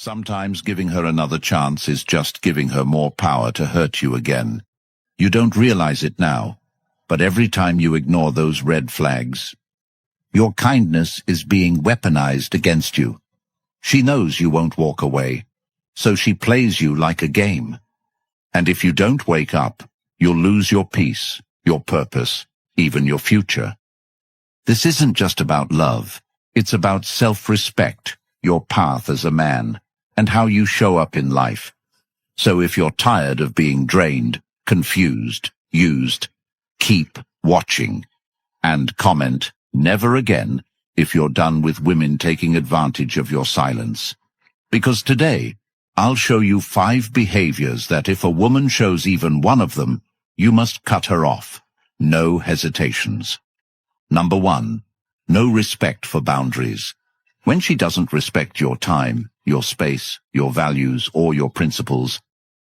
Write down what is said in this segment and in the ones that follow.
Sometimes giving her another chance is just giving her more power to hurt you again. You don't realize it now, but every time you ignore those red flags, your kindness is being weaponized against you. She knows you won't walk away, so she plays you like a game. And if you don't wake up, you'll lose your peace, your purpose, even your future. This isn't just about love. It's about self-respect, your path as a man, and how you show up in life. So if you're tired of being drained, confused, used, keep watching. And comment, never again, if you're done with women taking advantage of your silence. Because today, I'll show you 5 behaviors that if a woman shows even one of them, you must cut her off. No hesitations. Number 1. No respect for boundaries. When she doesn't respect your time, your space, your values, or your principles,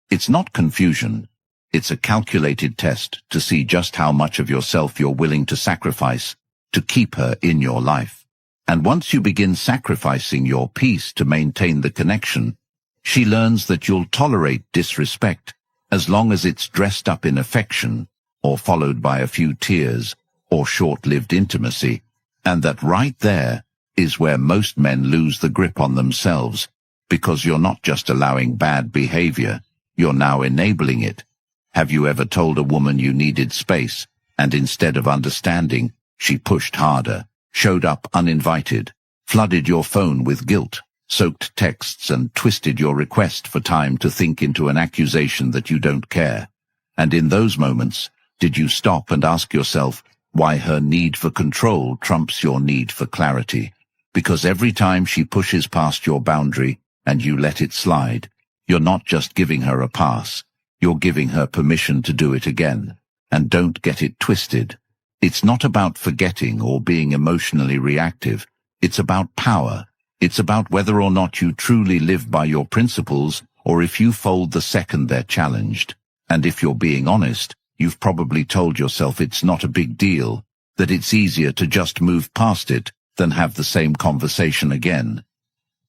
it's not confusion. It's a calculated test to see just how much of yourself you're willing to sacrifice to keep her in your life. And once you begin sacrificing your peace to maintain the connection, she learns that you'll tolerate disrespect as long as it's dressed up in affection or followed by a few tears or short-lived intimacy, and that right there is where most men lose the grip on themselves, because you're not just allowing bad behavior, you're now enabling it. Have you ever told a woman you needed space, and instead of understanding, she pushed harder, showed up uninvited, flooded your phone with guilt, soaked texts and twisted your request for time to think into an accusation that you don't care? And in those moments, did you stop and ask yourself why her need for control trumps your need for clarity? Because every time she pushes past your boundary and you let it slide, you're not just giving her a pass, you're giving her permission to do it again. And don't get it twisted. It's not about forgetting or being emotionally reactive. It's about power. It's about whether or not you truly live by your principles or if you fold the second they're challenged. And if you're being honest, you've probably told yourself it's not a big deal, that it's easier to just move past it than have the same conversation again.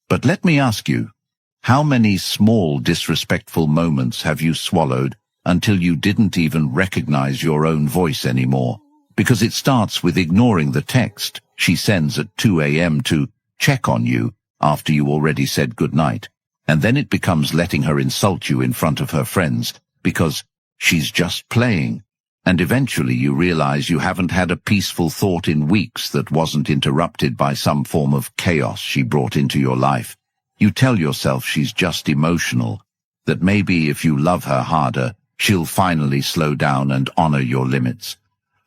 But let me ask you, how many small disrespectful moments have you swallowed until you didn't even recognize your own voice anymore? Because it starts with ignoring the text she sends at 2 a.m. to check on you after you already said goodnight. And then it becomes letting her insult you in front of her friends because she's just playing. And eventually you realize you haven't had a peaceful thought in weeks that wasn't interrupted by some form of chaos she brought into your life. You tell yourself she's just emotional, that maybe if you love her harder, she'll finally slow down and honor your limits.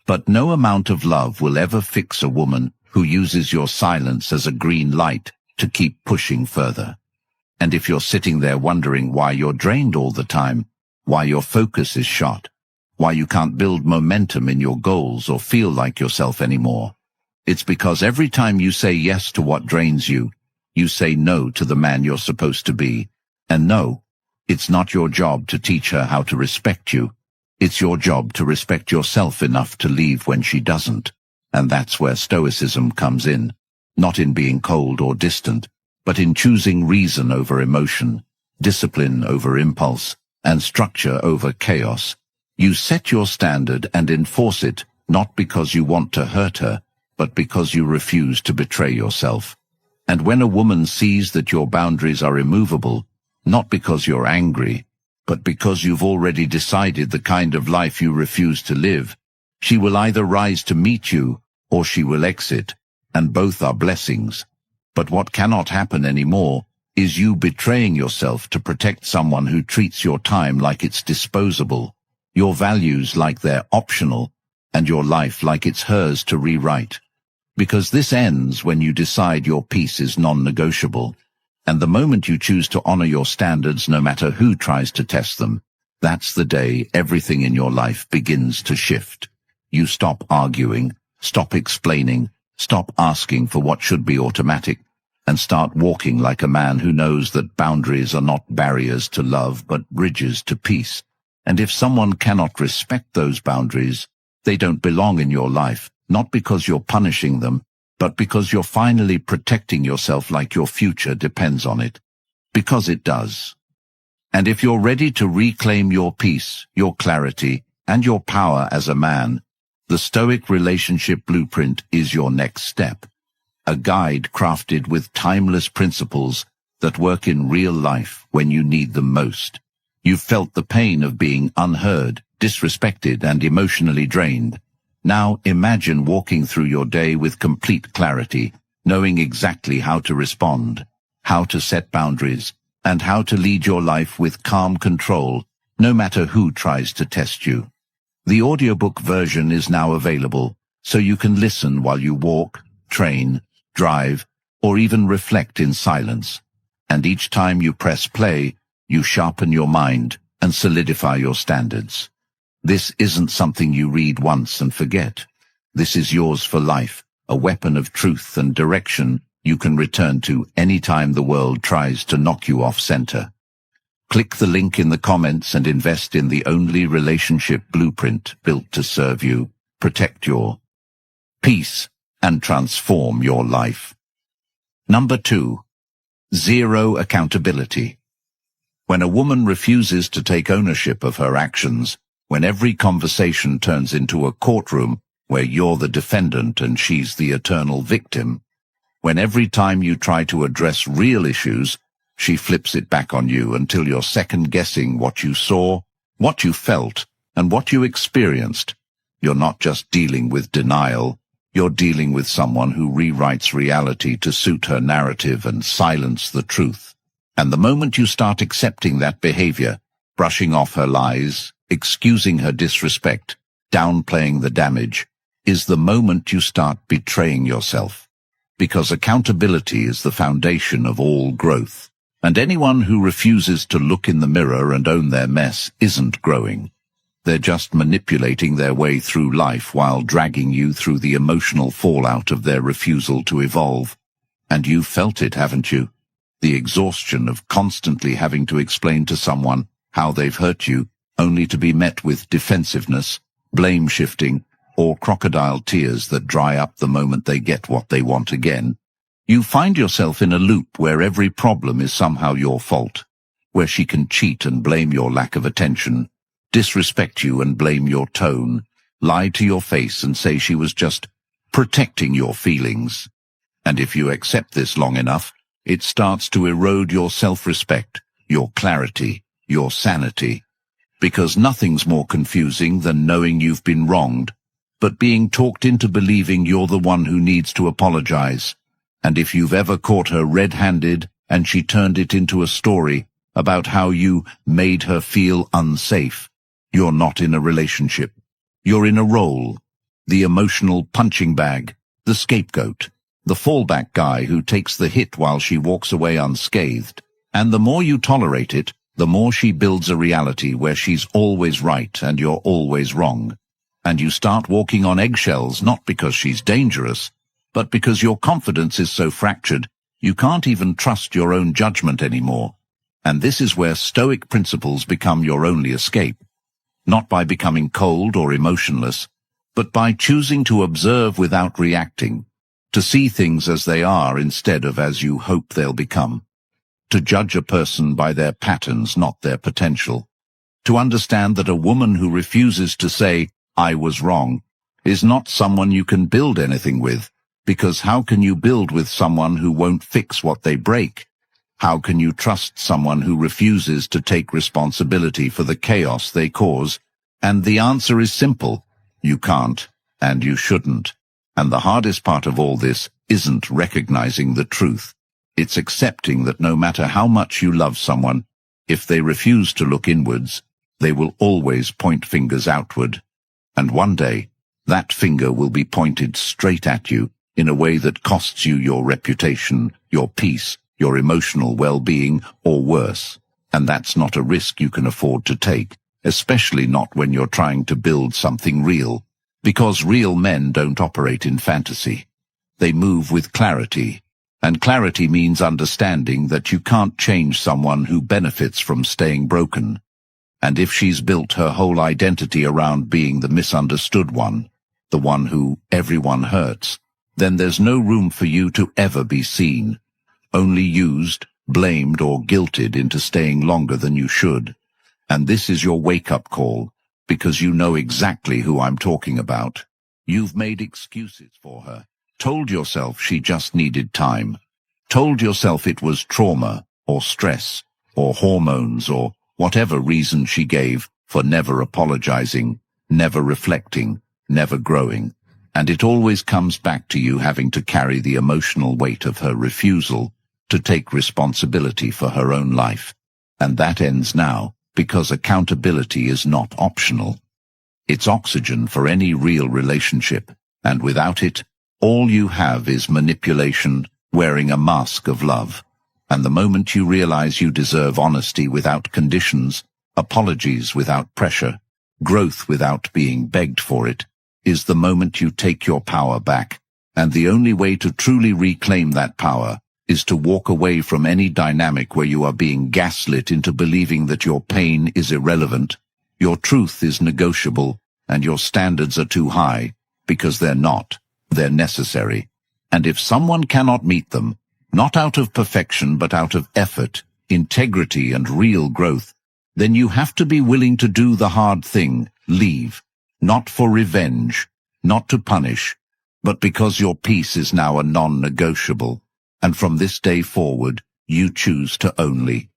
But no amount of love will ever fix a woman who uses your silence as a green light to keep pushing further. And if you're sitting there wondering why you're drained all the time, why your focus is shot, why you can't build momentum in your goals or feel like yourself anymore, it's because every time you say yes to what drains you, you say no to the man you're supposed to be. And no, it's not your job to teach her how to respect you. It's your job to respect yourself enough to leave when she doesn't. And that's where stoicism comes in, not in being cold or distant, but in choosing reason over emotion, discipline over impulse, and structure over chaos. You set your standard and enforce it, not because you want to hurt her, but because you refuse to betray yourself. And when a woman sees that your boundaries are immovable, not because you're angry, but because you've already decided the kind of life you refuse to live, she will either rise to meet you or she will exit, and both are blessings. But what cannot happen anymore is you betraying yourself to protect someone who treats your time like it's disposable, your values like they're optional, and your life like it's hers to rewrite. Because this ends when you decide your peace is non-negotiable. And the moment you choose to honor your standards no matter who tries to test them, that's the day everything in your life begins to shift. You stop arguing, stop explaining, stop asking for what should be automatic, and start walking like a man who knows that boundaries are not barriers to love but bridges to peace. And if someone cannot respect those boundaries, they don't belong in your life, not because you're punishing them, but because you're finally protecting yourself like your future depends on it. Because it does. And if you're ready to reclaim your peace, your clarity, and your power as a man, the Stoic Relationship Blueprint is your next step. A guide crafted with timeless principles that work in real life when you need them most. You've felt the pain of being unheard, disrespected, and emotionally drained. Now imagine walking through your day with complete clarity, knowing exactly how to respond, how to set boundaries, and how to lead your life with calm control, no matter who tries to test you. The audiobook version is now available, so you can listen while you walk, train, drive, or even reflect in silence. And each time you press play, you sharpen your mind and solidify your standards. This isn't something you read once and forget. This is yours for life, a weapon of truth and direction you can return to any time the world tries to knock you off center. Click the link in the comments and invest in the only relationship blueprint built to serve you, protect your peace, and transform your life. Number 2. Zero accountability. When a woman refuses to take ownership of her actions, when every conversation turns into a courtroom where you're the defendant and she's the eternal victim, when every time you try to address real issues, she flips it back on you until you're second-guessing what you saw, what you felt, and what you experienced, you're not just dealing with denial, you're dealing with someone who rewrites reality to suit her narrative and silence the truth. And the moment you start accepting that behavior, brushing off her lies, excusing her disrespect, downplaying the damage, is the moment you start betraying yourself. Because accountability is the foundation of all growth. And anyone who refuses to look in the mirror and own their mess isn't growing. They're just manipulating their way through life while dragging you through the emotional fallout of their refusal to evolve. And you've felt it, haven't you? The exhaustion of constantly having to explain to someone how they've hurt you, only to be met with defensiveness, blame-shifting, or crocodile tears that dry up the moment they get what they want again. You find yourself in a loop where every problem is somehow your fault, where she can cheat and blame your lack of attention, disrespect you and blame your tone, lie to your face and say she was just protecting your feelings. And if you accept this long enough, it starts to erode your self-respect, your clarity, your sanity. Because nothing's more confusing than knowing you've been wronged, but being talked into believing you're the one who needs to apologize. And if you've ever caught her red-handed and she turned it into a story about how you made her feel unsafe, you're not in a relationship. You're in a role. The emotional punching bag, the scapegoat, the fallback guy who takes the hit while she walks away unscathed. And the more you tolerate it, the more she builds a reality where she's always right and you're always wrong. And you start walking on eggshells not because she's dangerous, but because your confidence is so fractured, you can't even trust your own judgment anymore. And this is where Stoic principles become your only escape. Not by becoming cold or emotionless, but by choosing to observe without reacting, to see things as they are instead of as you hope they'll become, to judge a person by their patterns, not their potential, to understand that a woman who refuses to say, "I was wrong," is not someone you can build anything with. Because how can you build with someone who won't fix what they break? How can you trust someone who refuses to take responsibility for the chaos they cause? And the answer is simple. You can't, and you shouldn't. And the hardest part of all this isn't recognizing the truth. It's accepting that no matter how much you love someone, if they refuse to look inwards, they will always point fingers outward. And one day, that finger will be pointed straight at you, in a way that costs you your reputation, your peace, your emotional well-being, or worse. And that's not a risk you can afford to take, especially not when you're trying to build something real. Because real men don't operate in fantasy. They move with clarity. And clarity means understanding that you can't change someone who benefits from staying broken. And if she's built her whole identity around being the misunderstood one, the one who everyone hurts, then there's no room for you to ever be seen, only used, blamed or guilted into staying longer than you should. And this is your wake-up call, because you know exactly who I'm talking about. You've made excuses for her, told yourself she just needed time, told yourself it was trauma or stress or hormones or whatever reason she gave for never apologizing, never reflecting, never growing. And it always comes back to you having to carry the emotional weight of her refusal to take responsibility for her own life. And that ends now, because accountability is not optional. It's oxygen for any real relationship, and without it, all you have is manipulation wearing a mask of love. And the moment you realize you deserve honesty without conditions, apologies without pressure, growth without being begged for it, is the moment you take your power back. And the only way to truly reclaim that power is to walk away from any dynamic where you are being gaslit into believing that your pain is irrelevant, your truth is negotiable, and your standards are too high, because they're not. They're necessary. And if someone cannot meet them, not out of perfection but out of effort, integrity, and real growth, then you have to be willing to do the hard thing, leave, not for revenge, not to punish, but because your peace is now a non-negotiable. And from this day forward, you choose to only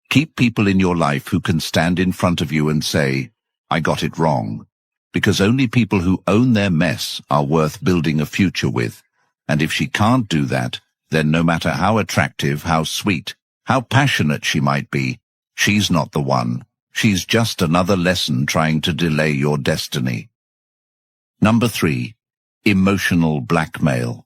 keep people in your life who can stand in front of you and say, I got it wrong. Because only people who own their mess are worth building a future with. And if she can't do that, then no matter how attractive, how sweet, how passionate she might be, she's not the one. She's just another lesson trying to delay your destiny. Number 3, emotional blackmail.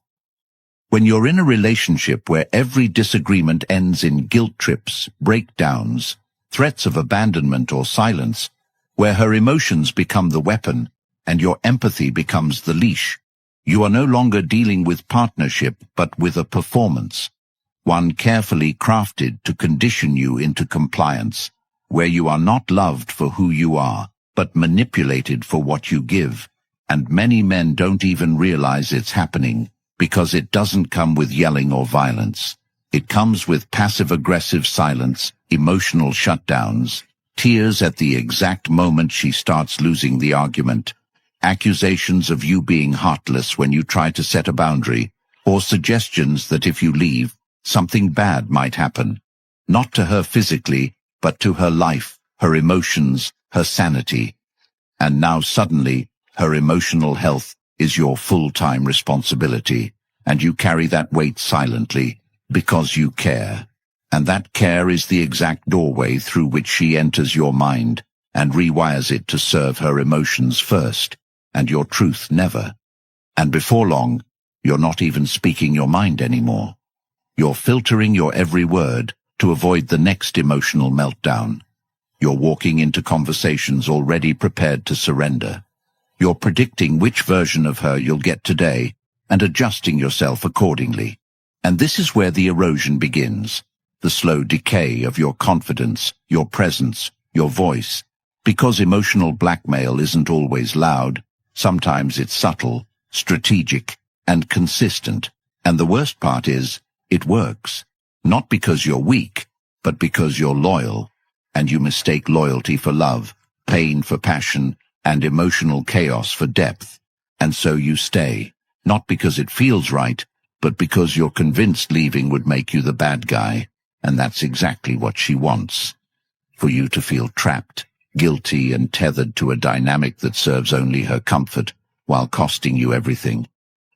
When you're in a relationship where every disagreement ends in guilt trips, breakdowns, threats of abandonment or silence, where her emotions become the weapon and your empathy becomes the leash, you are no longer dealing with partnership but with a performance, one carefully crafted to condition you into compliance, where you are not loved for who you are, but manipulated for what you give. And many men don't even realize it's happening, because it doesn't come with yelling or violence. It comes with passive-aggressive silence, emotional shutdowns, tears at the exact moment she starts losing the argument, accusations of you being heartless when you try to set a boundary, or suggestions that if you leave, something bad might happen. Not to her physically, but to her life, her emotions, her sanity. And now suddenly, her emotional health is your full-time responsibility, and you carry that weight silently, because you care. And that care is the exact doorway through which she enters your mind, and rewires it to serve her emotions first, and your truth never. And before long, you're not even speaking your mind anymore. You're filtering your every word to avoid the next emotional meltdown. You're walking into conversations already prepared to surrender. You're predicting which version of her you'll get today and adjusting yourself accordingly. And this is where the erosion begins, the slow decay of your confidence, your presence, your voice. Because emotional blackmail isn't always loud, sometimes it's subtle, strategic, and consistent. And the worst part is, it works. Not because you're weak, but because you're loyal. And you mistake loyalty for love, pain for passion, and emotional chaos for depth. And so you stay, not because it feels right, but because you're convinced leaving would make you the bad guy. And that's exactly what she wants. For you to feel trapped, guilty, and tethered to a dynamic that serves only her comfort, while costing you everything.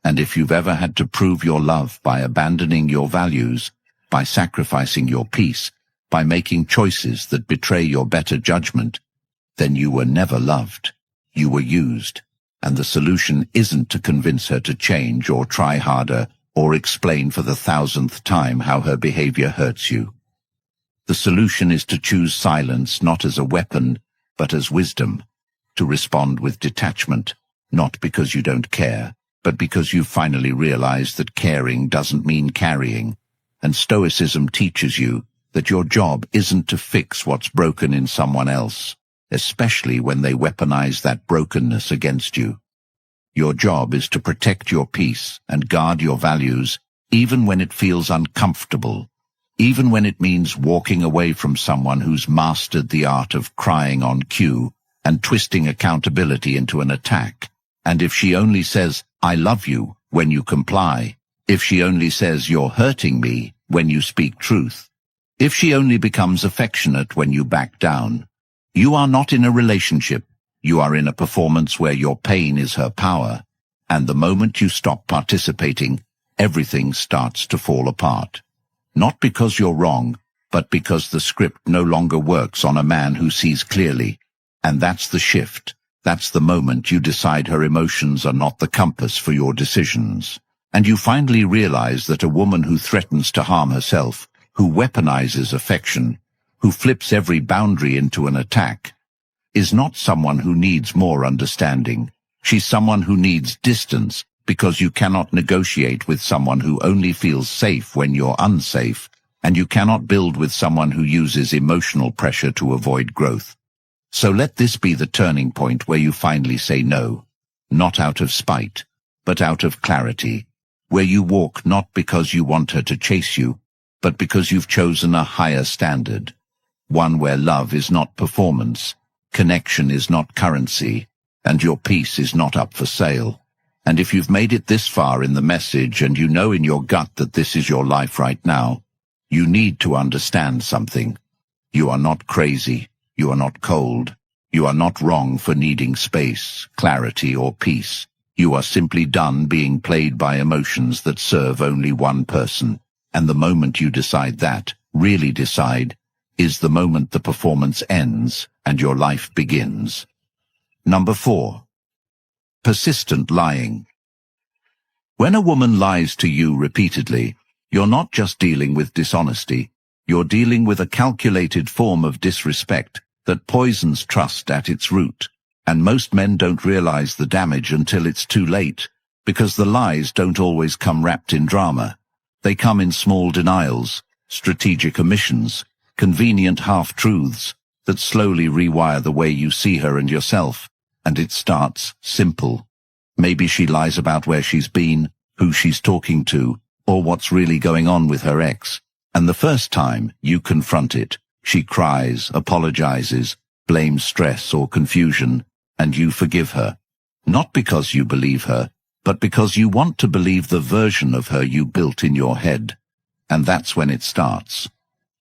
And if you've ever had to prove your love by abandoning your values, by sacrificing your peace, by making choices that betray your better judgment, then you were never loved. You were used. And the solution isn't to convince her to change or try harder or explain for the 1000th time how her behavior hurts you. The solution is to choose silence not as a weapon, but as wisdom, to respond with detachment, not because you don't care, but because you finally realize that caring doesn't mean carrying. And Stoicism teaches you that your job isn't to fix what's broken in someone else, especially when they weaponize that brokenness against you. Your job is to protect your peace and guard your values, even when it feels uncomfortable, even when it means walking away from someone who's mastered the art of crying on cue and twisting accountability into an attack. And if she only says, "I love you," when you comply, if she only says, "You're hurting me," when you speak truth, if she only becomes affectionate when you back down, you are not in a relationship. You are in a performance where your pain is her power. And the moment you stop participating, everything starts to fall apart. Not because you're wrong, but because the script no longer works on a man who sees clearly. And that's the shift. That's the moment you decide her emotions are not the compass for your decisions. And you finally realize that a woman who threatens to harm herself, who weaponizes affection, who flips every boundary into an attack, is not someone who needs more understanding. She's someone who needs distance, because you cannot negotiate with someone who only feels safe when you're unsafe, and you cannot build with someone who uses emotional pressure to avoid growth. So let this be the turning point where you finally say no, not out of spite, but out of clarity, where you walk not because you want her to chase you, but because you've chosen a higher standard, one where love is not performance, connection is not currency, and your peace is not up for sale. And if you've made it this far in the message and you know in your gut that this is your life right now, you need to understand something. You are not crazy. You are not cold. You are not wrong for needing space, clarity, or peace. You are simply done being played by emotions that serve only one person. And the moment you decide that, really decide, is the moment the performance ends and your life begins. Number 4. Persistent lying. When a woman lies to you repeatedly, you're not just dealing with dishonesty, you're dealing with a calculated form of disrespect that poisons trust at its root. And most men don't realize the damage until it's too late, because the lies don't always come wrapped in drama. They come in small denials, strategic omissions, convenient half-truths that slowly rewire the way you see her and yourself. And it starts simple. Maybe she lies about where she's been, who she's talking to, or what's really going on with her ex. And the first time you confront it, she cries, apologizes, blames stress or confusion, and you forgive her. Not because you believe her, but because you want to believe the version of her you built in your head. And that's when it starts.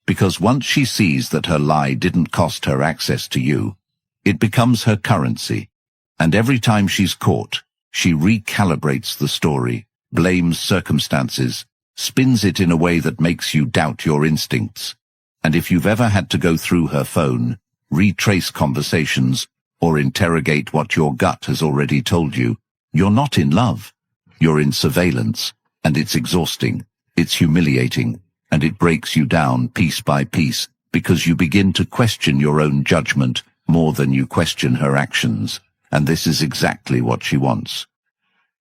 Because once she sees that her lie didn't cost her access to you, it becomes her currency. And every time she's caught, she recalibrates the story, blames circumstances, spins it in a way that makes you doubt your instincts. And if you've ever had to go through her phone, retrace conversations, or interrogate what your gut has already told you, you're not in love. You're in surveillance, and it's exhausting, it's humiliating, and it breaks you down piece by piece, because you begin to question your own judgment more than you question her actions. And this is exactly what she wants.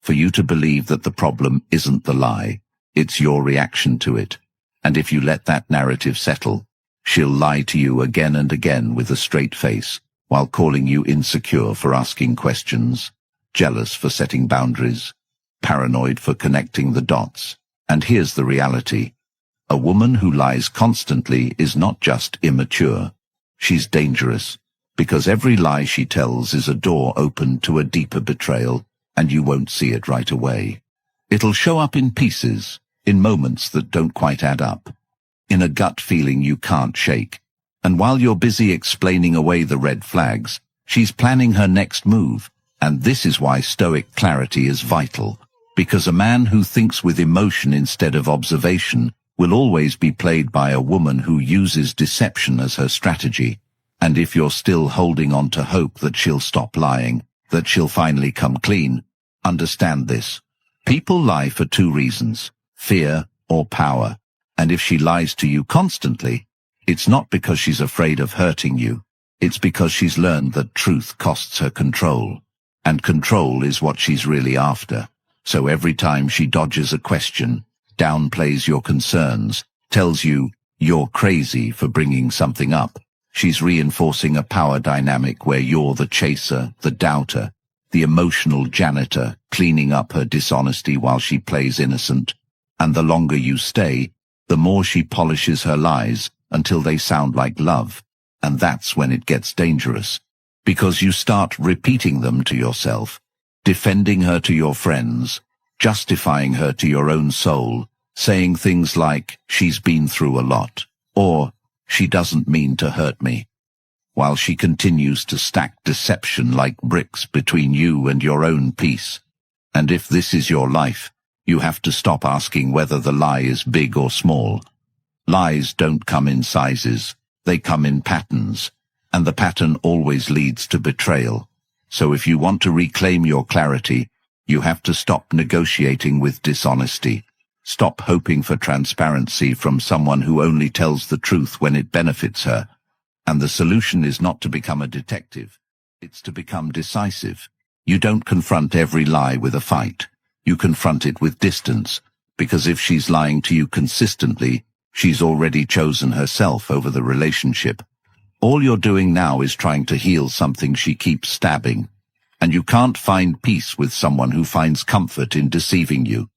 For you to believe that the problem isn't the lie, it's your reaction to it. And if you let that narrative settle, she'll lie to you again and again with a straight face, while calling you insecure for asking questions, jealous for setting boundaries, paranoid for connecting the dots. And here's the reality. A woman who lies constantly is not just immature. She's dangerous. Because every lie she tells is a door open to a deeper betrayal, and you won't see it right away. It'll show up in pieces, in moments that don't quite add up, in a gut feeling you can't shake. And while you're busy explaining away the red flags, she's planning her next move. And this is why Stoic clarity is vital, because a man who thinks with emotion instead of observation will always be played by a woman who uses deception as her strategy. And if you're still holding on to hope that she'll stop lying, that she'll finally come clean, understand this. People lie for 2 reasons, fear or power. And if she lies to you constantly, it's not because she's afraid of hurting you. It's because she's learned that truth costs her control. And control is what she's really after. So every time she dodges a question, downplays your concerns, tells you you're crazy for bringing something up, she's reinforcing a power dynamic where you're the chaser, the doubter, the emotional janitor, cleaning up her dishonesty while she plays innocent. And the longer you stay, the more she polishes her lies until they sound like love. And that's when it gets dangerous, because you start repeating them to yourself, defending her to your friends, justifying her to your own soul, saying things like, she's been through a lot, or she doesn't mean to hurt me, while she continues to stack deception like bricks between you and your own peace. And if this is your life, you have to stop asking whether the lie is big or small. Lies don't come in sizes, they come in patterns, and the pattern always leads to betrayal. So if you want to reclaim your clarity, you have to stop negotiating with dishonesty. Stop hoping for transparency from someone who only tells the truth when it benefits her. And the solution is not to become a detective. It's to become decisive. You don't confront every lie with a fight. You confront it with distance, because if she's lying to you consistently, she's already chosen herself over the relationship. All you're doing now is trying to heal something she keeps stabbing, and you can't find peace with someone who finds comfort in deceiving you.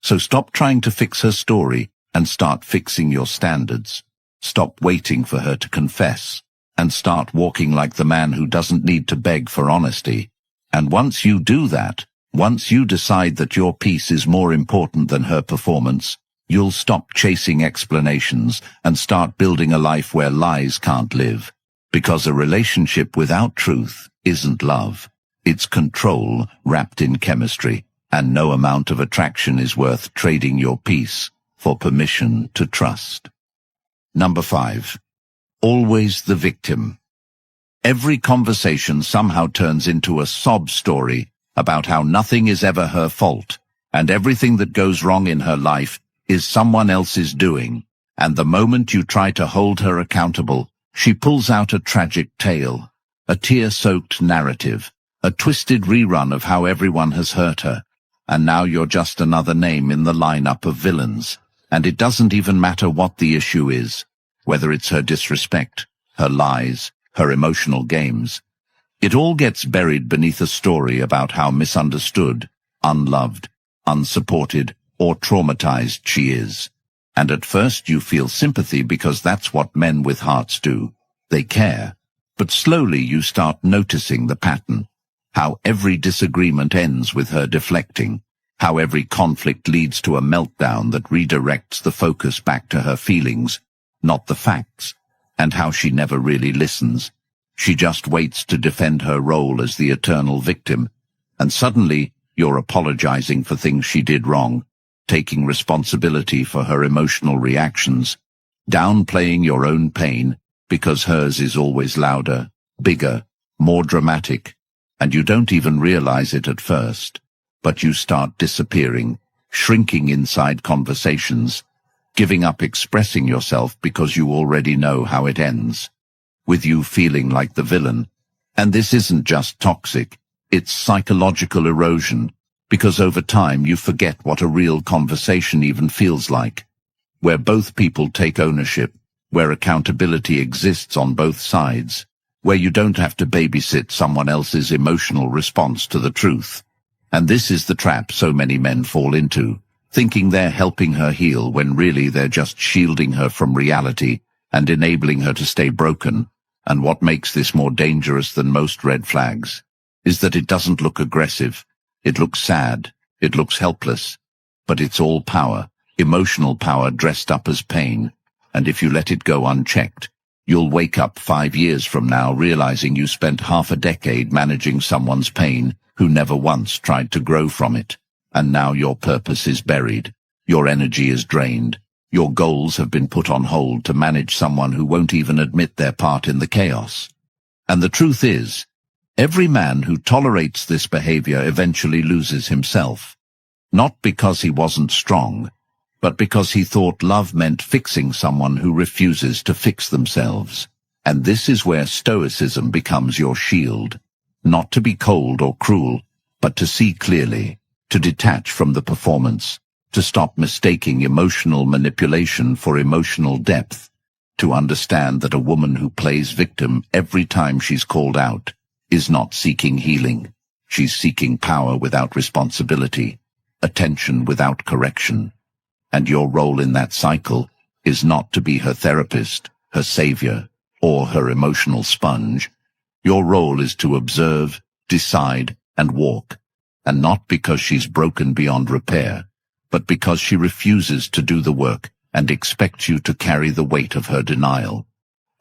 So stop trying to fix her story and start fixing your standards. Stop waiting for her to confess, and start walking like the man who doesn't need to beg for honesty. And once you do that, once you decide that your peace is more important than her performance, you'll stop chasing explanations and start building a life where lies can't live. Because a relationship without truth isn't love. It's control wrapped in chemistry, and no amount of attraction is worth trading your peace for permission to trust. Number 5. Always the victim. Every conversation somehow turns into a sob story about how nothing is ever her fault, and everything that goes wrong in her life is someone else's doing, and the moment you try to hold her accountable, she pulls out a tragic tale, a tear-soaked narrative, a twisted rerun of how everyone has hurt her, and now you're just another name in the lineup of villains, and it doesn't even matter what the issue is, whether it's her disrespect, her lies, her emotional games. It all gets buried beneath a story about how misunderstood, unloved, unsupported, or traumatized she is. And at first you feel sympathy because that's what men with hearts do. They care. But slowly you start noticing the pattern. How every disagreement ends with her deflecting. How every conflict leads to a meltdown that redirects the focus back to her feelings, not the facts. And how she never really listens. She just waits to defend her role as the eternal victim. And suddenly you're apologizing for things she did wrong, taking responsibility for her emotional reactions, downplaying your own pain because hers is always louder, bigger, more dramatic, and you don't even realize it at first. But you start disappearing, shrinking inside conversations, giving up expressing yourself because you already know how it ends, with you feeling like the villain. And this isn't just toxic, it's psychological erosion, because over time you forget what a real conversation even feels like, where both people take ownership, where accountability exists on both sides, where you don't have to babysit someone else's emotional response to the truth. And this is the trap so many men fall into, thinking they're helping her heal when really they're just shielding her from reality and enabling her to stay broken. And what makes this more dangerous than most red flags is that it doesn't look aggressive. It looks sad, it looks helpless, but it's all power, emotional power dressed up as pain, and if you let it go unchecked, you'll wake up 5 years from now realizing you spent half a decade managing someone's pain who never once tried to grow from it, and now your purpose is buried, your energy is drained, your goals have been put on hold to manage someone who won't even admit their part in the chaos. And the truth is, every man who tolerates this behavior eventually loses himself, not because he wasn't strong, but because he thought love meant fixing someone who refuses to fix themselves. And this is where stoicism becomes your shield, not to be cold or cruel, but to see clearly, to detach from the performance, to stop mistaking emotional manipulation for emotional depth, to understand that a woman who plays victim every time she's called out is not seeking healing. She's seeking power without responsibility, attention without correction. And your role in that cycle is not to be her therapist, her savior, or her emotional sponge. Your role is to observe, decide, and walk, and not because she's broken beyond repair, but because she refuses to do the work and expects you to carry the weight of her denial.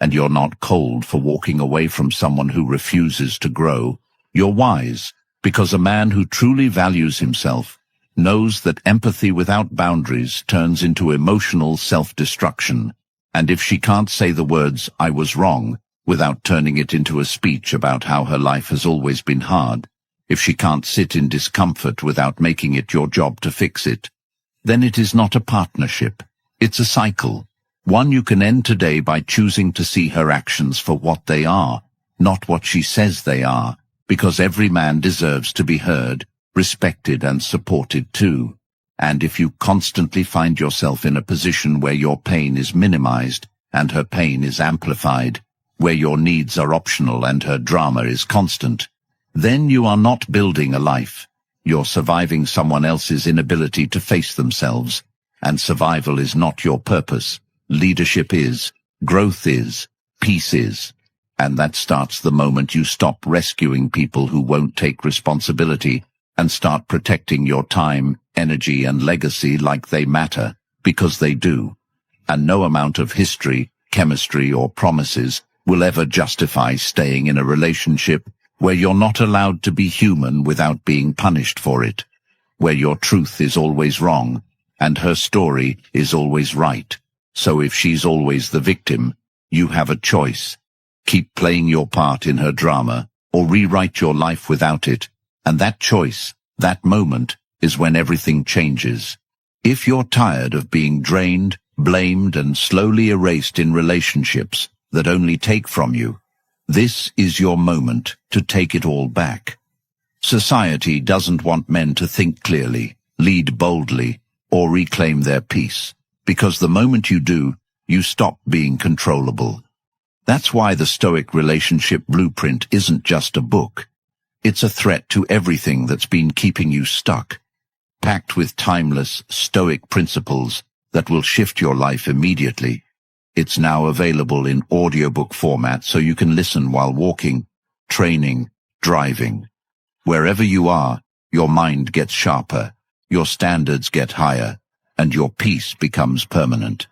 And you're not cold for walking away from someone who refuses to grow. You're wise, because a man who truly values himself knows that empathy without boundaries turns into emotional self-destruction. And if she can't say the words, "I was wrong," without turning it into a speech about how her life has always been hard, if she can't sit in discomfort without making it your job to fix it, then it is not a partnership. It's a cycle. One you can end today by choosing to see her actions for what they are, not what she says they are, because every man deserves to be heard, respected and supported too. And if you constantly find yourself in a position where your pain is minimized and her pain is amplified, where your needs are optional and her drama is constant, then you are not building a life. You're surviving someone else's inability to face themselves, and survival is not your purpose. Leadership is, growth is, peace is. And that starts the moment you stop rescuing people who won't take responsibility and start protecting your time, energy, and legacy like they matter, because they do. And no amount of history, chemistry, or promises will ever justify staying in a relationship where you're not allowed to be human without being punished for it, where your truth is always wrong and her story is always right. So if she's always the victim, you have a choice. Keep playing your part in her drama, or rewrite your life without it. And that choice, that moment, is when everything changes. If you're tired of being drained, blamed, and slowly erased in relationships that only take from you, this is your moment to take it all back. Society doesn't want men to think clearly, lead boldly, or reclaim their peace, because the moment you do, you stop being controllable. That's why the Stoic Relationship Blueprint isn't just a book. It's a threat to everything that's been keeping you stuck, packed with timeless, Stoic principles that will shift your life immediately. It's now available in audiobook format so you can listen while walking, training, driving. Wherever you are, your mind gets sharper, your standards get higher, and your peace becomes permanent.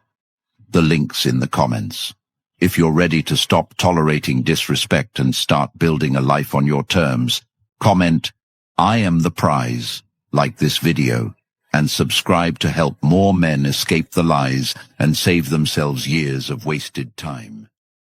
The link's in the comments. If you're ready to stop tolerating disrespect and start building a life on your terms, comment, "I am the prize," like this video, and subscribe to help more men escape the lies and save themselves years of wasted time.